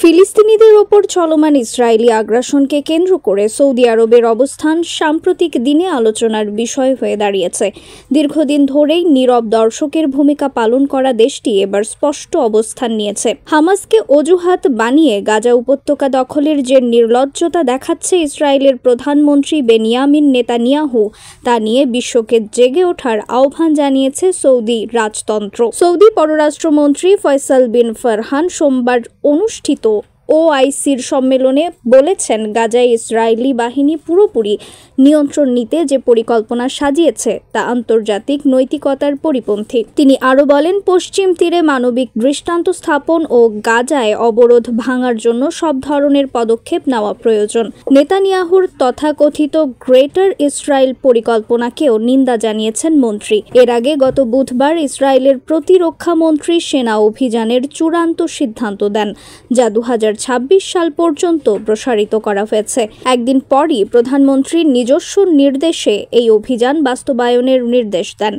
ফিলিস্তিনিদের ওপর চলমান ইসরায়েলি আগ্রাসনকে কেন্দ্র করে সৌদি আরবের অবস্থান সাম্প্রতিক দিনে আলোচনার বিষয় হয়ে দাঁড়িয়েছে। দীর্ঘদিন ধরেই নীরব দর্শকের ভূমিকা পালন করা দেশটি এবার স্পষ্ট অবস্থান নিয়েছে। হামাসকে অজুহাত বানিয়ে গাজা উপত্যকা দখলের যে নির্লজ্জতা দেখাচ্ছে ইসরায়েলের প্রধানমন্ত্রী বেনিয়ামিন নেতানিয়াহু, তা নিয়ে বিশ্বকে জেগে ওঠার আহ্বান জানিয়েছে সৌদি রাজতন্ত্র। সৌদি পররাষ্ট্রমন্ত্রী ফয়সাল বিন ফারহান সোমবার অনুষ্ঠিত ওআইসির সম্মেলনে বলেছেন, গাজায় ইসরায়েলি বাহিনী পুরোপুরি নিয়ন্ত্রণ নিতে যে পরিকল্পনা সাজিয়েছে তা আন্তর্জাতিক নৈতিকতার পরিপন্থী। তিনি আরও বলেন, পশ্চিম তীরে মানবিক দৃষ্টান্ত স্থাপন ও গাজায় অবরোধ ভাঙার জন্য সব ধরনের পদক্ষেপ নেওয়া প্রয়োজন। নেতানিয়াহুর তথাকথিত গ্রেটার ইসরায়েল পরিকল্পনাকেও নিন্দা জানিয়েছেন মন্ত্রী। এর আগে গত বুধবার ইসরায়েলের প্রতিরক্ষা মন্ত্রী সেনা অভিযানের চূড়ান্ত সিদ্ধান্ত দেন, যা 2026 সাল পর্যন্ত প্রসারিত করা হয়েছে। একদিন পরই প্রধানমন্ত্রীর নিজস্ব নির্দেশে এই অভিযান বাস্তবায়নের নির্দেশ দেন।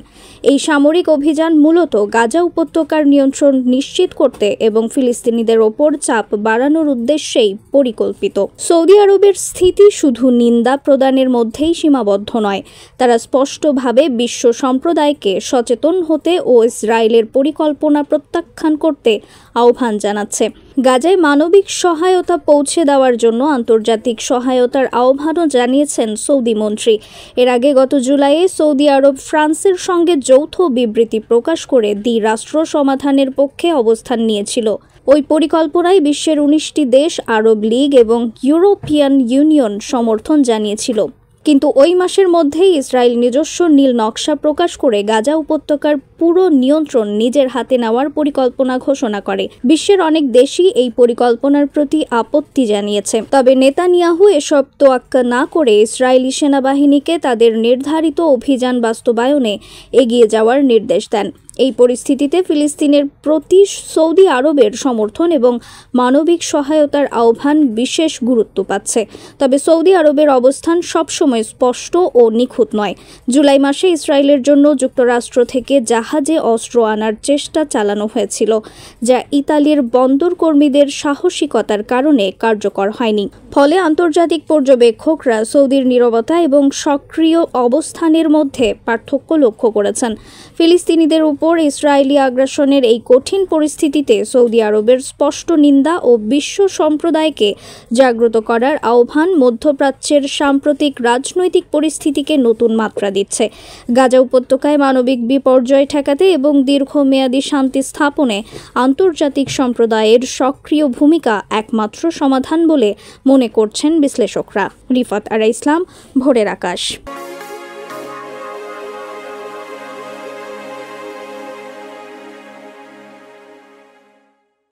এই সামরিক অভিযান মূলত গাজা উপত্যকার নিয়ন্ত্রণ নিশ্চিত করতে এবং ফিলিস্তিনিদের ওপর চাপ বাড়ানোর উদ্দেশ্যেই পরিকল্পিত। সৌদি আরবের স্থিতি শুধু নিন্দা প্রদানের মধ্যেই সীমাবদ্ধ নয়, তারা স্পষ্টভাবে বিশ্ব সম্প্রদায়কে সচেতন হতে ও ইসরায়েলের পরিকল্পনা প্রত্যাখ্যান করতে আহ্বান জানাচ্ছে। গাজায় মানবিক সহায়তা পৌঁছে দেওয়ার জন্য আন্তর্জাতিক সহায়তার আহ্বানও জানিয়েছেন সৌদি মন্ত্রী। এর আগে গত জুলাইয়ে সৌদি আরব ফ্রান্সের সঙ্গে যৌথ বিবৃতি প্রকাশ করে দ্বিরাষ্ট্র সমাধানের পক্ষে অবস্থান নিয়েছিল। ওই পরিকল্পনায় বিশ্বের 19টি দেশ, আরব লীগ এবং ইউরোপিয়ান ইউনিয়ন সমর্থন জানিয়েছিল। কিন্তু ওই মাসের মধ্যেই ইসরায়েল নিজস্ব নীল নকশা প্রকাশ করে গাজা উপত্যকার পুরো নিয়ন্ত্রণ নিজের হাতে নেওয়ার পরিকল্পনা ঘোষণা করে। বিশ্বের অনেক দেশই এই পরিকল্পনার প্রতি আপত্তি জানিয়েছে। তবে নেতানিয়াহু এসব তোয়াক্কা না করে ইসরায়েলি সেনাবাহিনীকে তাদের নির্ধারিত অভিযান বাস্তবায়নে এগিয়ে যাওয়ার নির্দেশ দেন। এই পরিস্থিতিতে ফিলিস্তিনের প্রতি সৌদি আরবের সমর্থন এবং মানবিক সহায়তার আহ্বান বিশেষ গুরুত্ব পাচ্ছে। তবে সৌদি আরবের অবস্থান সবসময় স্পষ্ট ও নিখুঁত নয়। জুলাই মাসে ইসরায়েলের জন্য যুক্তরাষ্ট্র থেকে জাহাজে অস্ত্র আনার চেষ্টা চালানো হয়েছিল, যা ইতালির বন্দর কর্মীদের সাহসিকতার কারণে কার্যকর হয়নি। ফলে আন্তর্জাতিক পর্যবেক্ষকরা সৌদির নীরবতা এবং সক্রিয় অবস্থানের মধ্যে পার্থক্য লক্ষ্য করেছেন। ফিলিস্তিনিদের উপর ইসরায়েলি আগ্রাসনের এই কঠিন পরিস্থিতিতে সৌদি আরবের স্পষ্ট নিন্দা ও বিশ্ব সম্প্রদায়কে জাগ্রত করার আহ্বান মধ্যপ্রাচ্যের সাম্প্রতিক রাজনৈতিক পরিস্থিতিকে নতুন মাত্রা দিচ্ছে। গাজা উপত্যকায় মানবিক বিপর্যয় ঠেকাতে এবং দীর্ঘমেয়াদী শান্তি স্থাপনে আন্তর্জাতিক সম্প্রদায়ের সক্রিয় ভূমিকা একমাত্র সমাধান বলে মনে করছেন বিশ্লেষকরা। রিফাত আরা ইসলাম, ভোরের আকাশ।